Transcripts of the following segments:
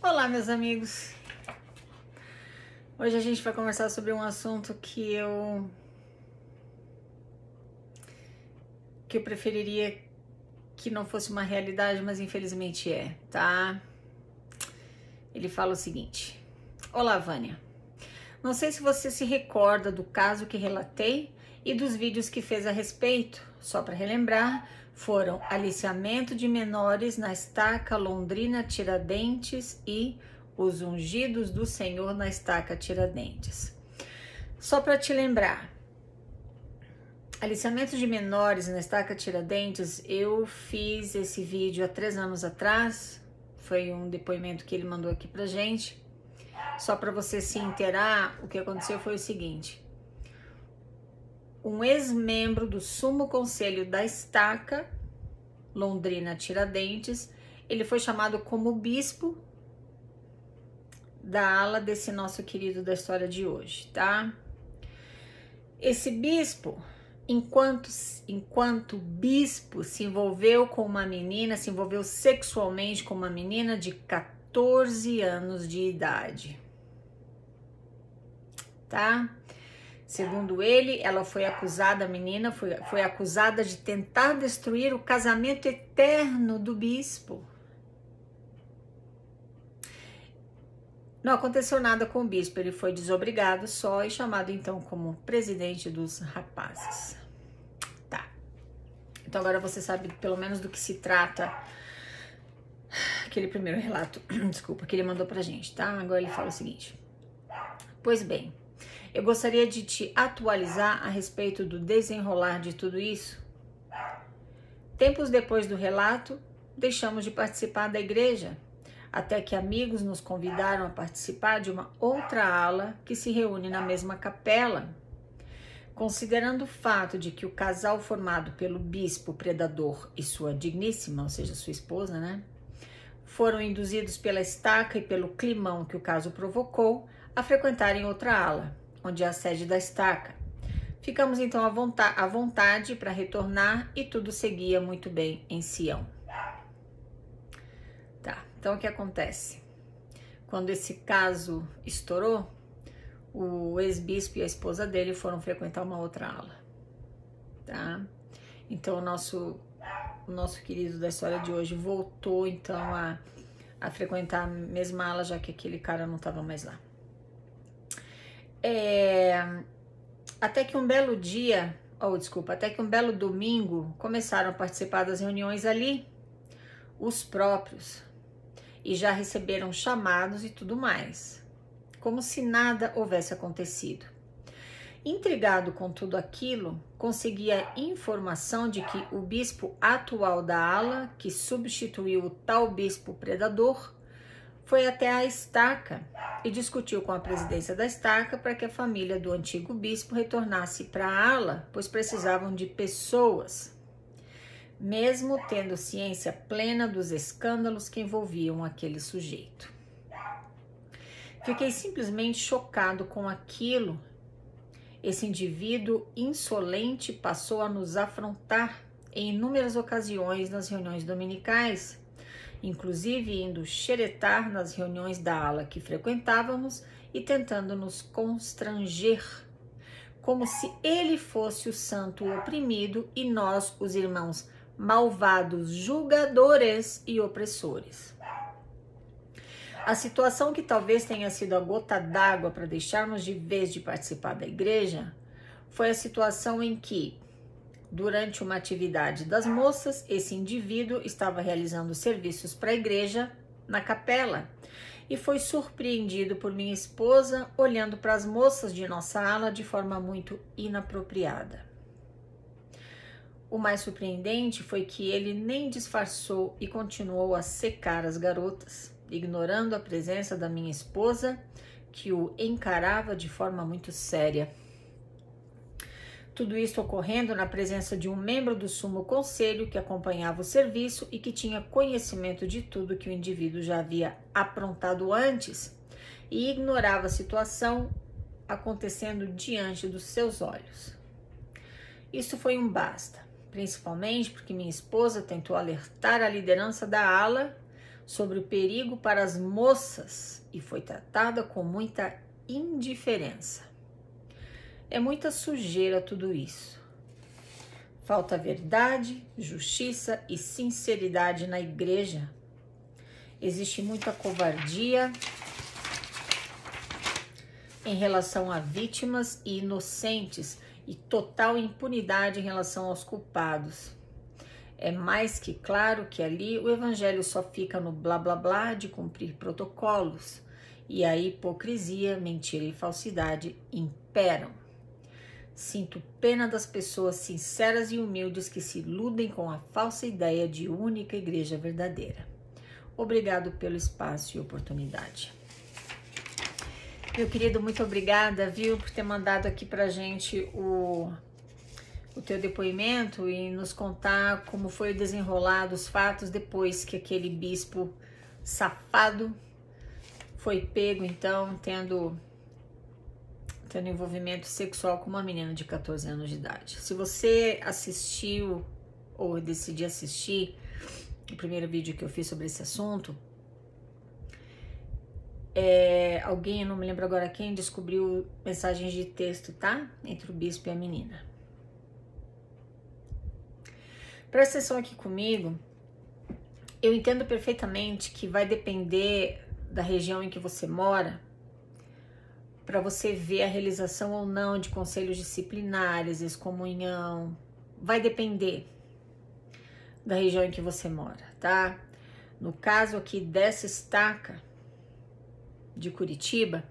Olá, meus amigos. Hoje a gente vai conversar sobre um assunto que eu preferiria que não fosse uma realidade, mas infelizmente é, tá? Ele fala o seguinte: Olá, Vânia. Não sei se você se recorda do caso que relatei e dos vídeos que fez a respeito. Só para relembrar, foram aliciamento de menores na estaca Londrina Tiradentes e os ungidos do Senhor na estaca Tiradentes. Só para te lembrar, aliciamento de menores na estaca Tiradentes, eu fiz esse vídeo há 3 anos atrás. Foi um depoimento que ele mandou aqui pra gente. Só para você se inteirar, o que aconteceu foi o seguinte: um ex-membro do Sumo Conselho da Estaca Londrina Tiradentes, ele foi chamado como bispo da ala desse nosso querido da história de hoje, tá? Esse bispo, enquanto bispo, se envolveu com uma menina, se envolveu sexualmente com uma menina de 14 anos de idade, tá? Segundo ele, ela foi acusada, a menina foi acusada de tentar destruir o casamento eterno do bispo. Não aconteceu nada com o bispo, ele foi desobrigado só e chamado então como presidente dos rapazes. Tá. Então agora você sabe pelo menos do que se trata aquele primeiro relato, desculpa, que ele mandou pra gente, tá? Agora ele fala o seguinte: Pois bem, eu gostaria de te atualizar a respeito do desenrolar de tudo isso. Tempos depois do relato, deixamos de participar da igreja, até que amigos nos convidaram a participar de uma outra ala que se reúne na mesma capela. Considerando o fato de que o casal formado pelo bispo predador e sua digníssima, ou seja, sua esposa, né, foram induzidos pela estaca e pelo climão que o caso provocou a frequentarem outra ala, onde é a sede da estaca. Ficamos então à vontade para retornar e tudo seguia muito bem em Sião. Tá, então o que acontece? Quando esse caso estourou, o ex-bispo e a esposa dele foram frequentar uma outra ala, tá? Então o nosso querido da história de hoje voltou então a frequentar a mesma ala, já que aquele cara não estava mais lá. Até que um belo dia, até que um belo domingo, começaram a participar das reuniões ali, os próprios, e já receberam chamados e tudo mais, como se nada houvesse acontecido. Intrigado com tudo aquilo, consegui a informação de que o bispo atual da ala, que substituiu o tal bispo predador, foi até a estaca e discutiu com a presidência da estaca para que a família do antigo bispo retornasse para a ala, pois precisavam de pessoas, mesmo tendo ciência plena dos escândalos que envolviam aquele sujeito. Fiquei simplesmente chocado com aquilo. Esse indivíduo insolente passou a nos afrontar em inúmeras ocasiões nas reuniões dominicais, inclusive indo xeretar nas reuniões da ala que frequentávamos e tentando nos constranger, como se ele fosse o santo oprimido e nós os irmãos malvados julgadores e opressores. A situação que talvez tenha sido a gota d'água para deixarmos de vez de participar da igreja foi a situação em que, durante uma atividade das moças, esse indivíduo estava realizando serviços para a igreja na capela e foi surpreendido por minha esposa olhando para as moças de nossa ala de forma muito inapropriada. O mais surpreendente foi que ele nem disfarçou e continuou a secar as garotas, ignorando a presença da minha esposa, que o encarava de forma muito séria. Tudo isso ocorrendo na presença de um membro do Sumo Conselho que acompanhava o serviço e que tinha conhecimento de tudo que o indivíduo já havia aprontado antes e ignorava a situação acontecendo diante dos seus olhos. Isso foi um basta, principalmente porque minha esposa tentou alertar a liderança da ala sobre o perigo para as moças e foi tratada com muita indiferença. É muita sujeira tudo isso. Falta verdade, justiça e sinceridade na igreja. Existe muita covardia em relação a vítimas e inocentes e total impunidade em relação aos culpados. É mais que claro que ali o evangelho só fica no blá blá blá de cumprir protocolos e a hipocrisia, mentira e falsidade imperam. Sinto pena das pessoas sinceras e humildes que se iludem com a falsa ideia de única igreja verdadeira. Obrigado pelo espaço e oportunidade. Meu querido, muito obrigada, viu, por ter mandado aqui pra gente o teu depoimento e nos contar como foi desenrolado os fatos depois que aquele bispo safado foi pego, então, tendo envolvimento sexual com uma menina de 14 anos de idade. Se você assistiu ou decidiu assistir o primeiro vídeo que eu fiz sobre esse assunto, alguém, eu não me lembro agora quem, descobriu mensagens de texto, tá? Entre o bispo e a menina. Presta atenção aqui comigo. Eu entendo perfeitamente que vai depender da região em que você mora para você ver a realização ou não de conselhos disciplinares, excomunhão. Vai depender da região em que você mora, tá? No caso aqui dessa estaca de Curitiba,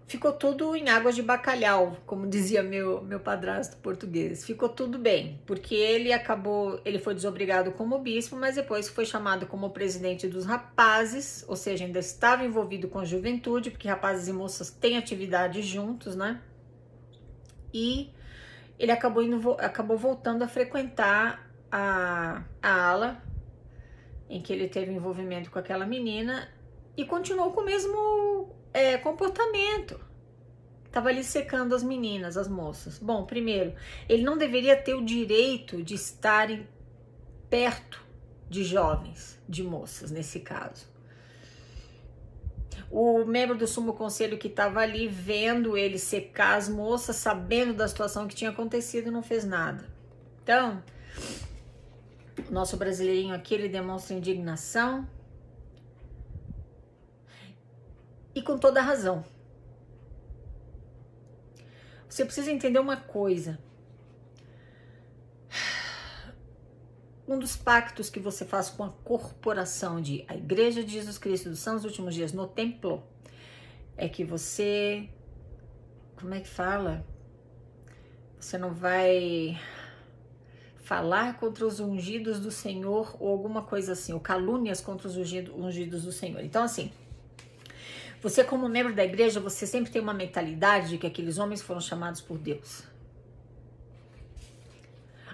ficou tudo em águas de bacalhau, como dizia meu padrasto português. Ficou tudo bem, porque ele foi desobrigado como bispo, mas depois foi chamado como presidente dos rapazes, ou seja, ainda estava envolvido com a juventude, porque rapazes e moças têm atividade juntos, né? E ele acabou voltando a frequentar a ala em que ele teve envolvimento com aquela menina e continuou com o mesmo comportamento. Tava ali secando as meninas, as moças. Bom, primeiro, ele não deveria ter o direito de estar perto de jovens, de moças, nesse caso. O membro do Sumo Conselho que estava ali vendo ele secar as moças, sabendo da situação que tinha acontecido, não fez nada. Então, o nosso brasileirinho aqui, ele demonstra indignação e com toda a razão. Você precisa entender uma coisa. Um dos pactos que você faz com a corporação de a Igreja de Jesus Cristo dos Santos Últimos Dias no templo é que você, como é que fala? Você não vai falar contra os ungidos do Senhor ou alguma coisa assim, ou calúnias contra os ungidos do Senhor. Então, assim, você como membro da igreja, você sempre tem uma mentalidade de que aqueles homens foram chamados por Deus.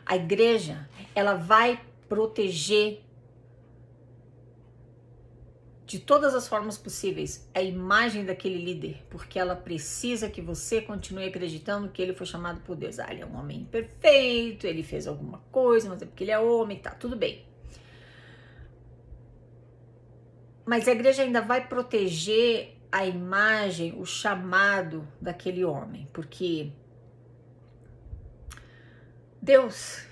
A igreja, ela vai proteger de todas as formas possíveis a imagem daquele líder, porque ela precisa que você continue acreditando que ele foi chamado por Deus. Ele é um homem imperfeito, ele fez alguma coisa, mas é porque ele é homem, tá, tudo bem. Mas a igreja ainda vai proteger a imagem, o chamado daquele homem, porque Deus,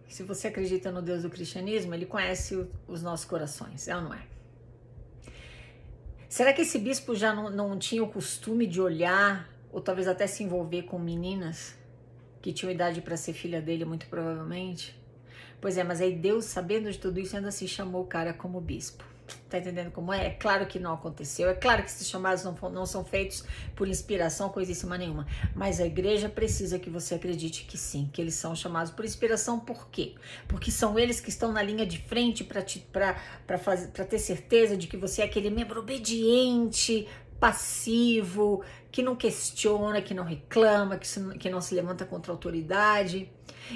se você acredita no Deus do cristianismo, ele conhece os nossos corações, é ou não é? Será que esse bispo já não tinha o costume de olhar, ou talvez até se envolver com meninas que tinham idade para ser filha dele, muito provavelmente? Pois é, mas aí Deus, sabendo de tudo isso, ainda se chamou o cara como bispo. Tá entendendo como é? É claro que não aconteceu, é claro que esses chamados não são feitos por inspiração, coisíssima nenhuma, mas a igreja precisa que você acredite que sim, que eles são chamados por inspiração. Por quê? Porque são eles que estão na linha de frente para ter certeza de que você é aquele membro obediente, passivo, que não questiona, que não reclama, que não se levanta contra a autoridade.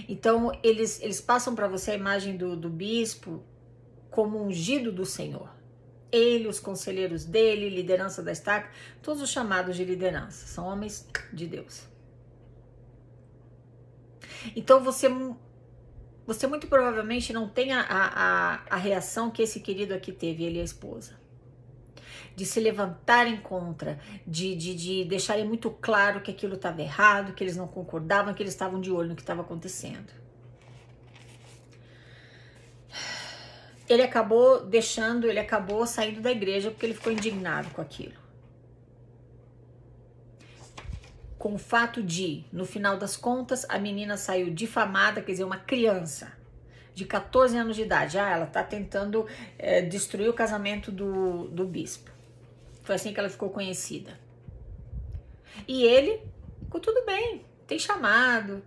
Então eles passam para você a imagem do bispo como ungido do Senhor. Ele, os conselheiros dele, liderança da estaca, todos os chamados de liderança, são homens de Deus. Então você você muito provavelmente não tem a reação que esse querido aqui teve, ele e a esposa. De se levantarem contra, de deixarem muito claro que aquilo estava errado, que eles não concordavam, que eles estavam de olho no que estava acontecendo. Ele acabou saindo da igreja porque ele ficou indignado com aquilo. Com o fato de, no final das contas, a menina saiu difamada, quer dizer, uma criança de 14 anos de idade. Ela está tentando destruir o casamento do bispo. Foi assim que ela ficou conhecida. E ele, ficou tudo bem, tem chamado,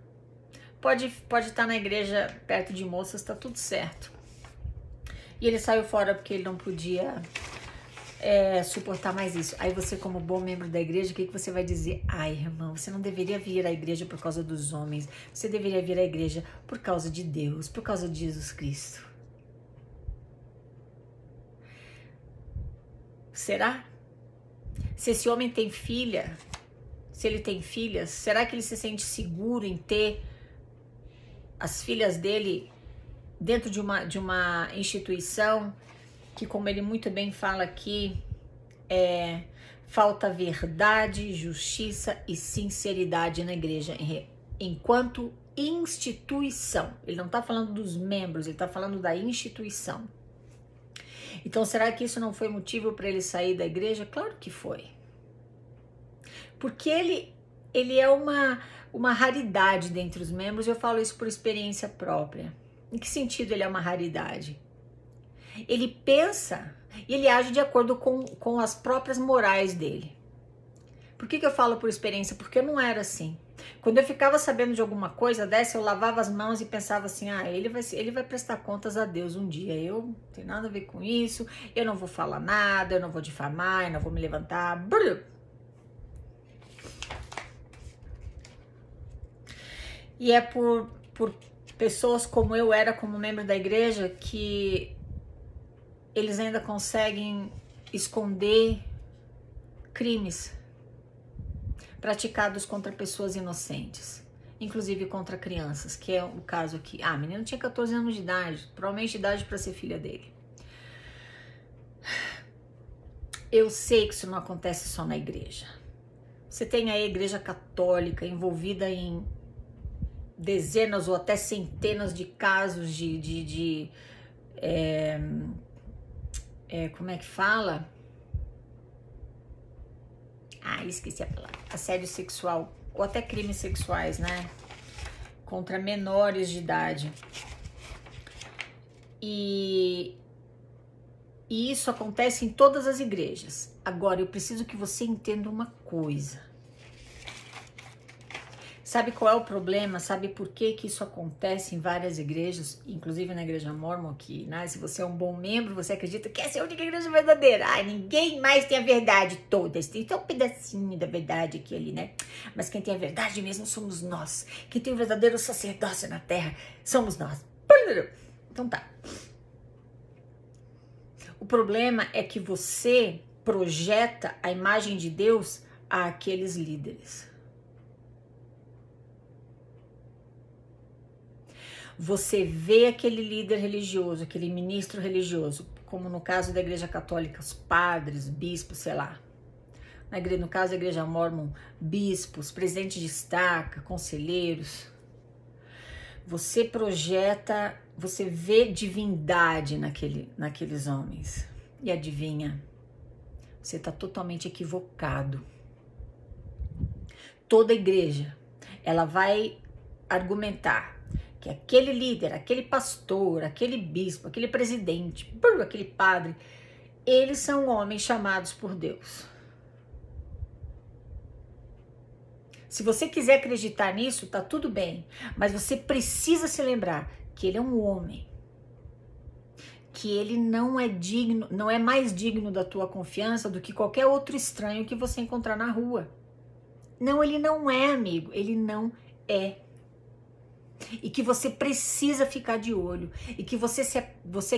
pode estar na igreja perto de moças, tá tudo certo. E ele saiu fora porque ele não podia suportar mais isso. Aí você, como bom membro da igreja, o que você vai dizer? Ai, irmão, você não deveria vir à igreja por causa dos homens. Você deveria vir à igreja por causa de Deus, por causa de Jesus Cristo. Será? Se esse homem tem filha, se ele tem filhas, será que ele se sente seguro em ter as filhas dele dentro de uma instituição que, como ele muito bem fala aqui, falta verdade, justiça e sinceridade na igreja, enquanto instituição. Ele não está falando dos membros, ele está falando da instituição. Então, será que isso não foi motivo para ele sair da igreja? Claro que foi. Porque ele é uma raridade dentre os membros, eu falo isso por experiência própria. Em que sentido ele é uma raridade? Ele pensa e ele age de acordo com as próprias morais dele. Por que eu falo por experiência? Porque eu não era assim. Quando eu ficava sabendo de alguma coisa dessa, eu lavava as mãos e pensava assim, ele vai prestar contas a Deus um dia, eu não tenho nada a ver com isso, eu não vou falar nada, eu não vou difamar, eu não vou me levantar. Brrr. E é por pessoas como eu era, como membro da igreja, que eles ainda conseguem esconder crimes praticados contra pessoas inocentes, inclusive contra crianças, que é o caso aqui. A menina tinha 14 anos de idade, provavelmente idade para ser filha dele. Eu sei que isso não acontece só na igreja. Você tem aí a igreja católica envolvida em dezenas ou até centenas de casos como é que fala? Esqueci a palavra. Assédio sexual ou até crimes sexuais, né? Contra menores de idade. E isso acontece em todas as igrejas. Agora, eu preciso que você entenda uma coisa. Sabe qual é o problema? Sabe por que isso acontece em várias igrejas, inclusive na igreja Mormon, que, né, se você é um bom membro, você acredita que essa é a única igreja verdadeira. Ninguém mais tem a verdade toda. Tem um pedacinho da verdade aqui ali, né? Mas quem tem a verdade mesmo somos nós. Quem tem o verdadeiro sacerdócio na terra somos nós. Então tá. O problema é que você projeta a imagem de Deus àqueles líderes. Você vê aquele líder religioso, aquele ministro religioso, como no caso da igreja católica, os padres, bispos, sei lá. No caso da igreja Mormon, bispos, presidente de estaca, conselheiros. Você projeta, você vê divindade naqueles homens. E adivinha, você está totalmente equivocado. Toda igreja, ela vai argumentar que aquele líder, aquele pastor, aquele bispo, aquele presidente, aquele padre, eles são homens chamados por Deus. Se você quiser acreditar nisso, tá tudo bem, mas você precisa se lembrar que ele é um homem, que ele não é digno, não é mais digno da tua confiança do que qualquer outro estranho que você encontrar na rua. Não, ele não é, amigo, ele não é. E que você precisa ficar de olho, e que você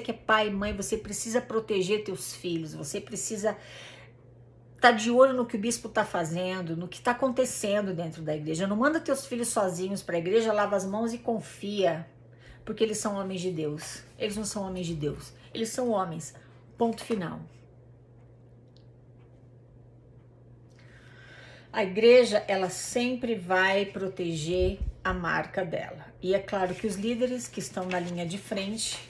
que é pai e mãe, você precisa proteger teus filhos, você precisa estar de olho no que o bispo está fazendo, no que está acontecendo dentro da igreja. Não manda teus filhos sozinhos para a igreja, lava as mãos e confia. porque eles são homens de Deus. Eles não são homens de Deus, eles são homens, ponto final. A igreja, ela sempre vai proteger a marca dela. E é claro que os líderes que estão na linha de frente,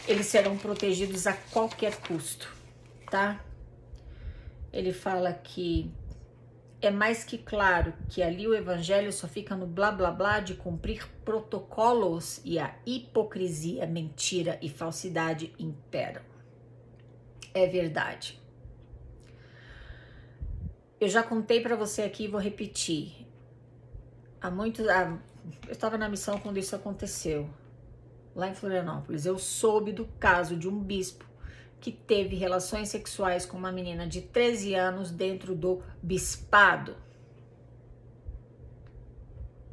eles serão protegidos a qualquer custo, tá? Ele fala que é mais que claro que ali o evangelho só fica no blá blá blá de cumprir protocolos e a hipocrisia, mentira e falsidade imperam. É verdade. Eu já contei para você aqui e vou repetir. Eu estava na missão quando isso aconteceu, lá em Florianópolis. Eu soube do caso de um bispo que teve relações sexuais com uma menina de 13 anos dentro do bispado.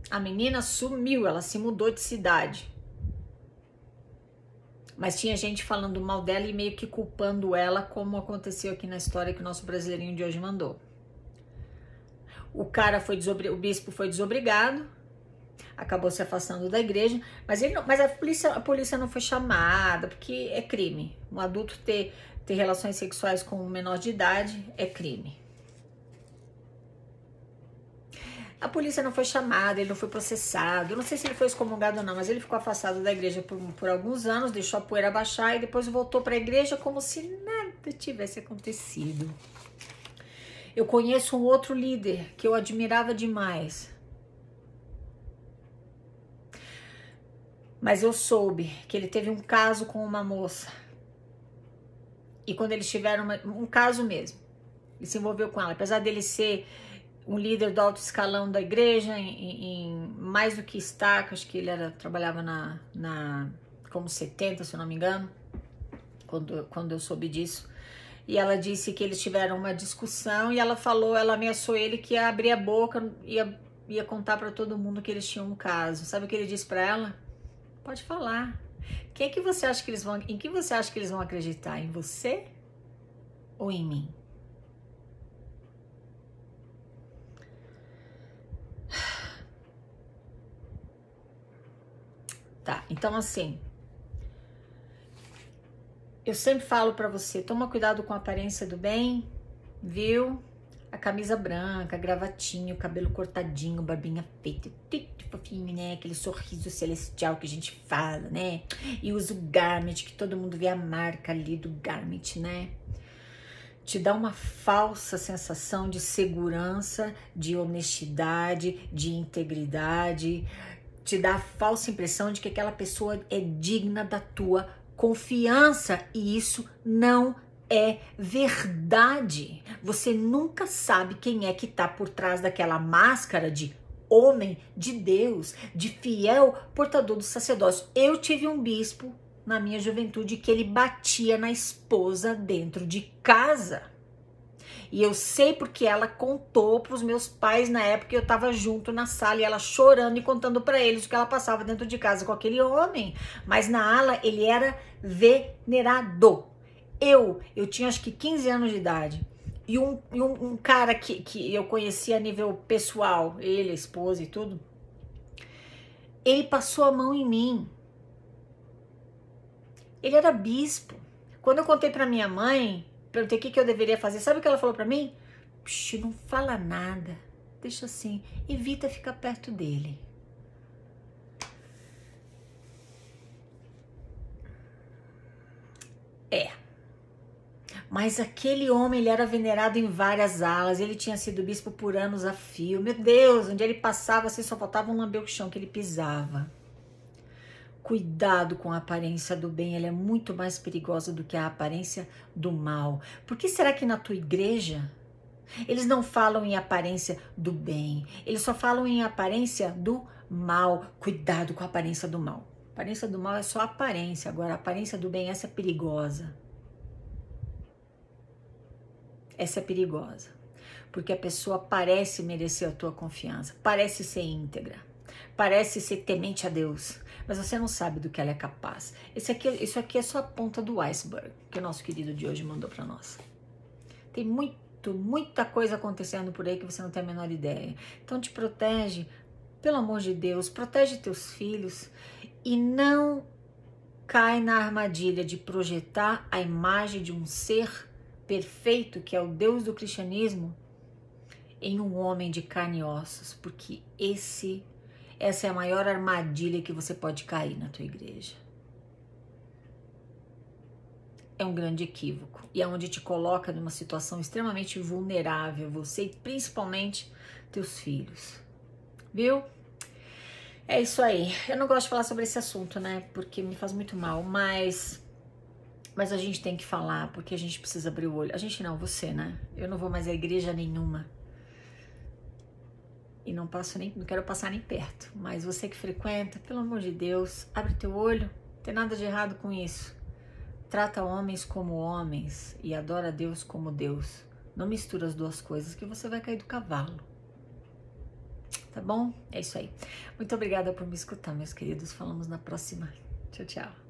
A menina sumiu, ela se mudou de cidade. Mas tinha gente falando mal dela e meio que culpando ela, como aconteceu aqui na história que o nosso brasileirinho de hoje mandou. O bispo foi desobrigado, acabou se afastando da igreja, mas a polícia não foi chamada, porque é crime. Um adulto ter relações sexuais com um menor de idade é crime. A polícia não foi chamada, ele não foi processado. Eu não sei se ele foi excomungado ou não, mas ele ficou afastado da igreja por alguns anos, deixou a poeira baixar e depois voltou para a igreja como se nada tivesse acontecido. Eu conheço um outro líder que eu admirava demais. Mas eu soube que ele teve um caso com uma moça. E quando eles tiveram um caso mesmo, ele se envolveu com ela. Apesar dele ser um líder do alto escalão da igreja, em mais do que estaca, acho que ele trabalhava como 70, se eu não me engano, quando eu soube disso. E ela disse que eles tiveram uma discussão e ela ameaçou ele que ia abrir a boca, ia contar para todo mundo que eles tinham um caso. Sabe o que ele disse para ela? Pode falar. Em que você acha que eles vão acreditar? Em você ou em mim? Tá, então assim, eu sempre falo pra você, toma cuidado com a aparência do bem, viu? A camisa branca, gravatinho, cabelo cortadinho, barbinha feita, fofinho, né? Aquele sorriso celestial que a gente fala, né? E usa o garment, que todo mundo vê a marca ali do garment, né? Te dá uma falsa sensação de segurança, de honestidade, de integridade. Te dá a falsa impressão de que aquela pessoa é digna da tua confiança, e isso não é verdade. Você nunca sabe quem é que tá por trás daquela máscara de homem de Deus, de fiel portador do sacerdócio. Eu tive um bispo na minha juventude que ele batia na esposa dentro de casa. E eu sei porque ela contou para os meus pais na época que eu estava junto na sala, e ela chorando e contando para eles o que ela passava dentro de casa com aquele homem. Mas na ala ele era venerado. Eu tinha acho que 15 anos de idade. E um cara que eu conhecia a nível pessoal, ele, a esposa e tudo, ele passou a mão em mim. Ele era bispo. Quando eu contei para minha mãe, perguntei o que eu deveria fazer, sabe o que ela falou para mim? Puxa, não fala nada, deixa assim, evita ficar perto dele. Mas aquele homem, ele era venerado em várias alas, ele tinha sido bispo por anos a fio. Meu Deus, onde ele passava, assim, só faltava um lamber o chão que ele pisava. Cuidado com a aparência do bem, ela é muito mais perigosa do que a aparência do mal. Por que será que na tua igreja eles não falam em aparência do bem? Eles só falam em aparência do mal. Cuidado com a aparência do mal. A aparência do mal é só aparência, agora a aparência do bem, essa é perigosa. Essa é perigosa, porque a pessoa parece merecer a tua confiança, parece ser íntegra, parece ser temente a Deus, mas você não sabe do que ela é capaz. Isso aqui é só a ponta do iceberg que o nosso querido de hoje mandou para nós. Tem muita coisa acontecendo por aí que você não tem a menor ideia. Então te protege, pelo amor de Deus, protege teus filhos e não cai na armadilha de projetar a imagem de um ser perfeito, que é o Deus do cristianismo, em um homem de carne e ossos, porque essa é a maior armadilha que você pode cair na tua igreja. É um grande equívoco e é onde te coloca numa situação extremamente vulnerável, você e principalmente teus filhos, viu? É isso aí. Eu não gosto de falar sobre esse assunto, né? Porque me faz muito mal, mas a gente tem que falar, porque a gente precisa abrir o olho. A gente não, você, né? Eu não vou mais a igreja nenhuma. E não quero passar nem perto. Mas você que frequenta, pelo amor de Deus, abre teu olho. Não tem nada de errado com isso. Trata homens como homens e adora Deus como Deus. Não mistura as duas coisas que você vai cair do cavalo. Tá bom? É isso aí. Muito obrigada por me escutar, meus queridos. Falamos na próxima. Tchau, tchau.